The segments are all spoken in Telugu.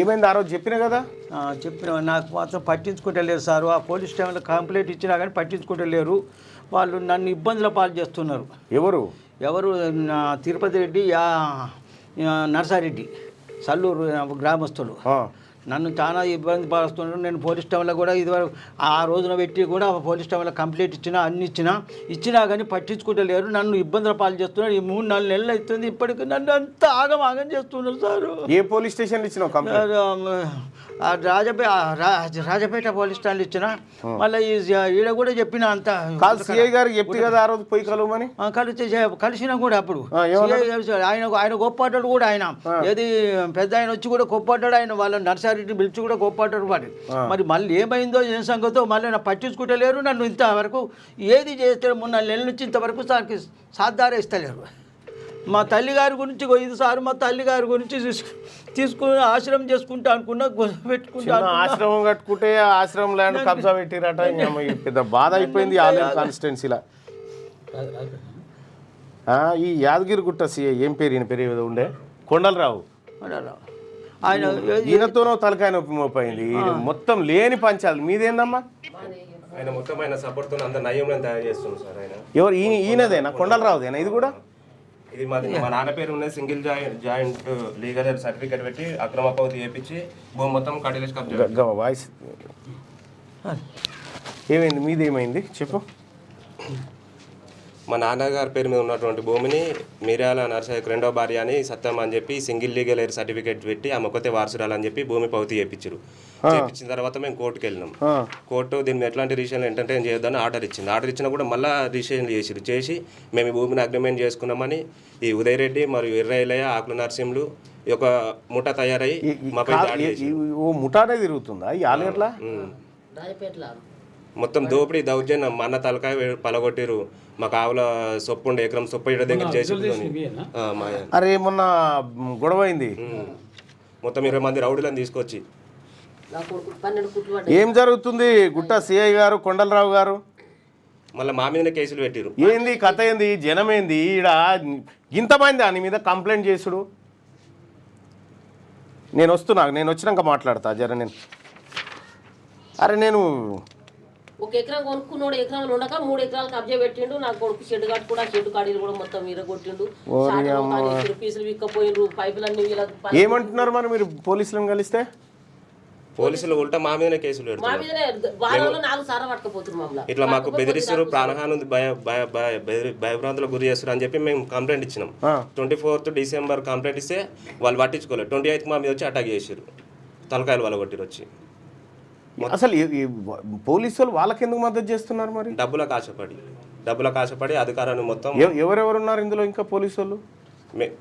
ఏమైంది ఆ రోజు చెప్పినా కదా? చెప్పిన నాకు మాత్రం పట్టించుకుంటలేరు సారు. ఆ పోలీస్ స్టేషన్లో కంప్లైంట్ ఇచ్చినా కానీ పట్టించుకుంటలేరు. వాళ్ళు నన్ను ఇబ్బందుల పాలు చేస్తున్నారు. ఎవరు? తిరుపతి రెడ్డి, నర్సారెడ్డి, సల్లూరు గ్రామస్తులు నన్ను చాలా ఇబ్బంది పరుస్తున్నారు. నేను పోలీస్ స్టేషన్లో కూడా ఇదివరకు ఆ రోజున పెట్టి కూడా పోలీస్ స్టేషన్లో కంప్లైంట్ అన్ని ఇచ్చినా కానీ పట్టించుకుంటలేరు. నన్ను ఇబ్బందుల పాలు చేస్తున్నారు. ఈ 3-4 నెలలు అవుతుంది, ఇప్పటికి నన్ను అంత ఆగం చేస్తున్నారు సారు. ఏ పోలీస్ స్టేషన్లో ఇచ్చినావు కంప్లైంట్? రాజపేట పోలీస్ స్టేషన్లో ఇచ్చిన. మళ్ళీ ఈడ కూడా చెప్పిన అంత సిఐ గారికి చెప్పి కదా ఆ రోజు పోయి కలవమని. కలిసినా కూడా అప్పుడు ఆయన గొప్పటాడు కూడా. ఆయన ఏది పెద్ద ఆయన వచ్చి కూడా గొప్పటాడు. ఆయన వాళ్ళ నర్సారెడ్డి పిలిచి కూడా గొప్పటాడు వాడు. మరి మళ్ళీ ఏమైందో ఏం సంగతో మళ్ళీ నా పట్టించుకుంటలేరు. నన్ను ఇంతవరకు ఏది చేస్తే 3-4 నెలల నుంచి ఇంతవరకు దానికి సాధారణ ఇస్తలేరు. మా తల్లిగారి గురించి 5 సార్లు మా తల్లిగారి గురించి తీసుకుని ఆశ్రమం చేసుకుంటా అనుకున్నా, పెట్టుకుంటా. ఆశ్రమం కట్టుకుంటే ఆశ్రమం ల్యాండ్ కబ్జా పెట్టిరట. పెద్ద బాధ అయిపోయింది ఆలయం కాన్స్టిట్యున్సీలా. ఈ యాదగిరిగుట్ట సిఐ ఏం పేరు? ఈయన పేరు ఏదో ఉండే, కొండలరావు. ఆయన ఈయనతోనో తలకాయ నొప్పి మోపైంది. మొత్తం లేని పంచాలి మీదేందమ్మా? ఆయన మొత్తం ఆయన సపోర్ట్ తో అంత నయం తయారు చేస్తుంది సార్. ఆయన ఎవరు? ఈయనదేనా? కొండలరావుదేనా ఇది కూడా? ఇది మాది మా నాన్న పేరు ఉన్నది. సింగిల్ జాయింట్ లీగల్ సర్టిఫికేట్ పెట్టి అక్రమ పౌతి చేయించి భూమి మొత్తం కడిలేసి కబ్జా. వాయిస్ ఏమైంది? మీది ఏమైంది చెప్పు. మా నాన్నగారి పేరు మీద ఉన్నటువంటి భూమిని మిర్యాల నర్సయ్యకు 2వ భార్య అని సత్యం అని చెప్పి సింగిల్ లీగల్ ఎయిర్ సర్టిఫికేట్ పెట్టి ఆ మొక్కతే వారసురాలని చెప్పి భూమి పౌతి చేయించారు. చేయించిన తర్వాత మేము కోర్టుకు వెళ్ళినాం. కోర్టు దీన్ని ఎట్లాంటి రిజిస్ట్రేషన్ ఎంటర్టైన్ చేయొద్దని ఆర్డర్ ఇచ్చింది. ఆర్డర్ ఇచ్చినా కూడా మళ్ళీ రిజిస్ట్రేషన్ చేసి మేము ఈ భూమిని అగ్రిమెంట్ చేసుకున్నామని ఈ ఉదయ్ రెడ్డి మరియు ఎర్రయ్య, ఆకుల నరసింహులు ఈ యొక్క ముఠా తయారయ్యి మాపై ముఠానే తిరుగుతుందా ఈ ఆలయంలో? మొత్తం దోపిడీ దౌర్జన్యం. మా అన్న తలకాయ పలగొట్టిరు. మా కావుల సొప్పు ఉండే ఎకరం సొప్పు ఇక్కడ దగ్గర చేసి అరే మొన్న గొడవ అయింది. మొత్తం 20 మంది రౌడీలను తీసుకొచ్చి. ఏం జరుగుతుంది గుట్ట సిఐ గారు, కొండలరావు గారు? మళ్ళీ మా మీదనే కేసులు పెట్టిరు. ఏంది కథ? ఏంది జనం? ఏంది ఈడ ఇంతమంది దాని మీద కంప్లైంట్ చేసుడు? నేను వచ్చినాక మాట్లాడతా జర. నేను ఒక ఎకరం కొనుక్కున్నాడు. ఎకరాలు ఉండక 3 ఎకరాలు కబ్జా పెట్టిండు. నా కొడుకు షెడ్ కట్టుకున్నా, షెడ్ కాడీలు కూడా మొత్తం కొట్టిండు. పీసులు విక్కపోయిండ్రు. పైపులన్నీ ఏమంటున్నారు మరి మీరు పోలీసులను కలిస్తే? పోలీసులు ఉల్టా మా మీదనే కేసులు మా మీదనే వారంలో 4 సార్లు పట్టుకపోతున్నారు మమ్మల్ని. ఇట్లా మాకు బెదిరిస్తారు, ప్రాణహాని భయభ్రాంతులకు గురి చేస్తారు అని చెప్పి మేము కంప్లైంట్ ఇచ్చినాం. 24th డిసెంబర్ కంప్లైంట్ ఇస్తే వాళ్ళు పట్టించుకోలేదు. 28th మా మీద వచ్చి అటాక్ చేసారు. తలకాయలు వాళ్ళ కొట్టిరు వచ్చి. అసలు పోలీసు వాళ్ళు వాళ్ళకెందుకు మద్దతు చేస్తున్నారు మరి? డబ్బులకు ఆశపడి అధికారాన్ని మొత్తం. ఎవరెవరు ఉన్నారు ఇందులో ఇంకా పోలీసు వాళ్ళు?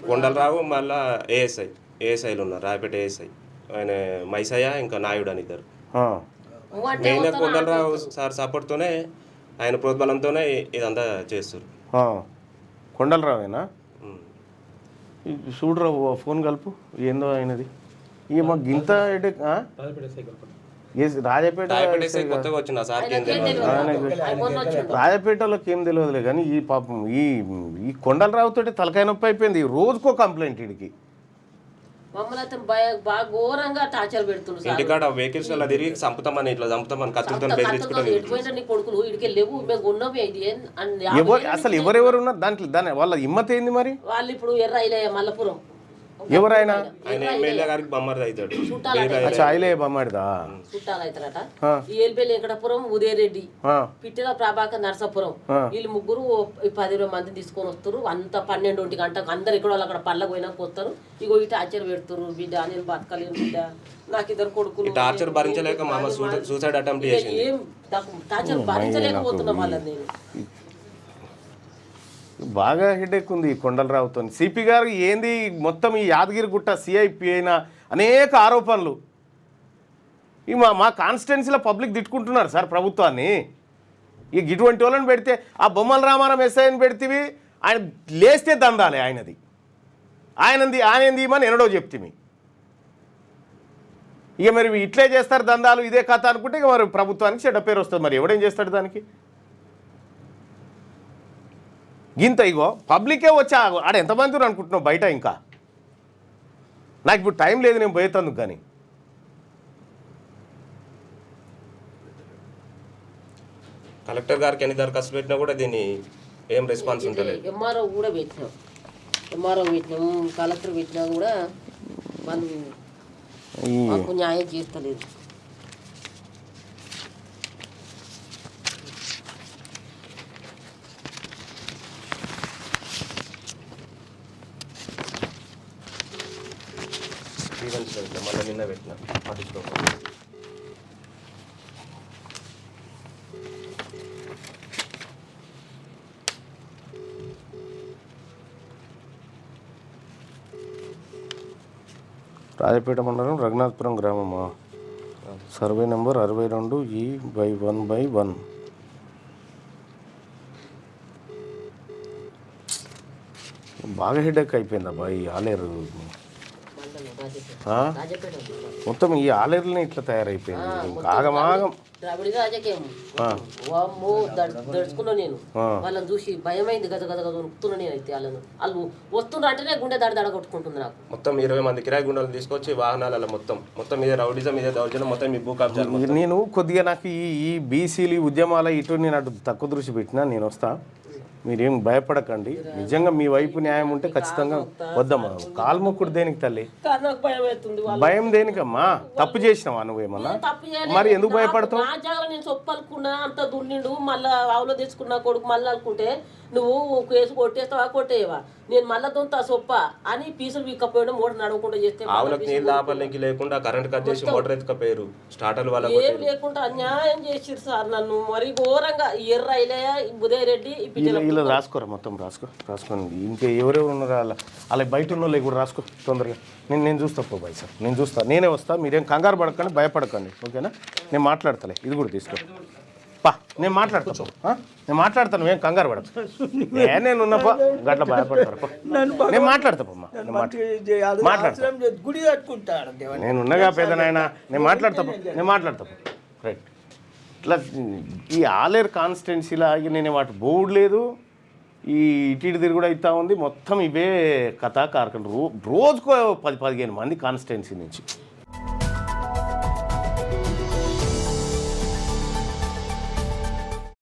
కొండలరావు, మళ్ళా ఏఎస్ఐలు ఉన్నారు. రాయపేట ఏఎస్ఐ ఆయన మైసయ్య, ఇంకా నాయుడు అని 2. మెయిన్గా కొండలరావు సార్ సపోర్ట్తోనే, ఆయన ప్రోద్బలంతోనే ఇదంతా చేస్తారు. కొండలరావేనా? చూడరావు ఫోన్ కలుపు. ఏందో అయినది ఇక మాకు ఇంత రాజపేటలోకి ఏం తెలియదులే కానీ ఈ పాపం ఈ కొండలరావుతో తలకాయ నొప్పి అయిపోయింది. రోజుకో కంప్లైంట్ ఇడికి. ఇంటికాడ వెహికల్స్ తిరిగి చంపుతామని ఇట్లా చంపుతామని కత్తులతో అసలు ఎవరెవరు ఉన్నారు దాంట్లో? వాళ్ళ హిమ్మత్ ఏంది మరి? వాళ్ళు ఇప్పుడు ఎర్రయ్య మల్లపురం ఎవరైనా ఎమ్మెల్యే గారికి బొమ్మడి అవుతాడు. చుట్టాలవుతారట. ఏల్పల్లి వెంకటపురం, ఉదయరెడ్డి, పిట్టెల ప్రభాకర్, నరసాపురం. వీళ్ళు ముగ్గురు 10-20 మందిని తీసుకొని వస్తారు. అంత 12 గంటలకు అందరు ఇక్కడ వాళ్ళు అక్కడ పళ్ళకు పోయినాక వస్తారు. ఇగో ఈ టార్చర్ పెడుతున్నారు. బిడ్డ నేను బతకలేను, బిడ్డ నాకు 2 కొడుకులు. టార్చర్ భరించలేక మామ సూసైడ్ అటెంప్ట్ చేసింది. ఏం టార్చర్ భరించలేకపోతున్నా వాళ్ళని నేను. బాగా హెడేక్ ఉంది కొండలరావుతో. సిపి గారు ఏంది మొత్తం ఈ యాదగిరిగుట్ట సిఐపి అయిన అనేక ఆరోపణలు ఈ మా కాన్స్టిట్యున్సీలో పబ్లిక్ తిట్టుకుంటున్నారు సార్ ప్రభుత్వాన్ని. ఇక ఇటువంటి వాళ్ళని పెడితే ఆ బొమ్మల రామారావు ఎస్ఐని పెడితే ఆయన లేస్తే దందాలే ఆయనది. ఆయనంది ఇమని ఎన్నడో చెప్తిమి. ఇక మరి ఇట్లే చేస్తారు దందాలు, ఇదే కథ అనుకుంటే ఇక మరి ప్రభుత్వానికి చెడ్డ పేరు వస్తుంది. మరి ఎవడేం చేస్తాడు దానికి? గింత ఇగో పబ్లికే వచ్చి ఆడ ఎంతమంది అనుకుంటున్నావు బయట? ఇంకా నాకు ఇప్పుడు టైం లేదు నేను పోయేతందుకు కానీ కలెక్టర్ గారికి ఎన్ని దరఖాస్తులు పెట్టినా కూడా దీన్ని ఏం రెస్పాన్స్ ఉంటలేదు. ఎంఆర్ఓ కూడా పెట్టినాం, కలెక్టర్ పెట్టినా కూడా వాళ్ళు మాకు న్యాయం చేస్తలేదు. మళ్ళీ నిన్న పెట్టిన పట్టించుకోకుండా. రాజపేట మండలం రఘునాథపురం గ్రామమా, సర్వే నెంబర్ 62E/1/1. బాగా హెడేక్ అయిపోయింది అబ్బా ఈ ఆలేరు. మొత్తం ఈ ఆలేరుని ఇట్లా తయారైపోయింది ఆగమాగం. ద్రావిడ రాజకీయం దడుచుకున్నా నేను, వాళ్ళని చూసి భయమైంది, గద గద గద ఉరుకుతున్నా నేను. అయితే వాళ్ళు వస్తున్నా అంటేనే గుండె దడ కొట్టుకుంటుంది నాకు. మొత్తం 20 మంది కిరాయి గుండెలు తీసుకొచ్చి వాహనాలలో మొత్తం ఇదే రౌడిజం, ఇదే దౌర్జన్యం, మొత్తం ఈ భూ కబ్జాలు. నేను కొద్దిగా నాకు ఈ బీసీలు ఉద్యమాల ఇటు నేను అటు తక్కువ దృష్టి పెట్టినా నేను వస్తా, మీరేం భయపడకండి. నిజంగా మీ వైపు న్యాయం ఉంటే ఖచ్చితంగా వద్దమ్మా. కాల్ముక్కుడు దేనికి తల్లి? భయం దేనికమ్మా? తప్పు చేసినావా నువ్వేమన్నా? మరి ఎందుకు భయపడతావు? నా జాగ్రత్త నేను చొప్పనుకున్నా, అంత దున్నిండు, మళ్ళా ఆవులో తెచ్చుకున్నా కొడుకు మళ్ళీ అనుకుంటే నువ్వు కేసు కొట్టేస్తావా కొట్టేవా, నేను మళ్ళా దొంతా సొప్ప అని పీసులు వీక్కపోయడం, మోటార్ నడవకుండా చేస్తే ఆవులకు నీళ్ళు ఆపడానికి లేకుండా కరెంట్ కట్ చేసి మోటార్ ఎత్తుకపోయారు. స్టార్టర్లు వాళ్ళ ఏం లేకుండా అన్యాయం చేసిరు సార్ నన్ను, మరి ఘోరంగా. ఎర్ర ఇలయ ఉదయరెడ్డి ఇలా రాసుకోరా, మొత్తం రాసుకోండి. ఇంకా ఎవరెవరు ఉన్నారో అలా బయట ఉన్న వాళ్ళు కూడా రాసుకో తొందరగా. నేను చూస్తా బాయ్ సార్, నేను చూస్తా, నేనే వస్తా. మీరేం కంగారు పడకండి, భయపడకండి, ఓకేనా? నేను మాట్లాడతాలే, ఇది కూడా తీసుకో పా. నేను మాట్లాడతాను, ఏం కంగారు పడకు. నేను ఉన్నప్ప గట్ల భయపడతారు. నేను మాట్లాడతాపమ్మా, నేను ఉన్నగా పెద్ద నాయన, నేను మాట్లాడతా రైట్. ఇట్లా ఈ ఆలేరు కాన్స్టిట్యున్సీలో నేను వాటి బోర్డు లేదు, ఈ ఇటు తిరుగుడు అవుతా ఉంది. మొత్తం ఇవే కథా కార్యక్రమం. రోజుకో 10-15 మంది కాన్స్టిట్యున్సీ నుంచి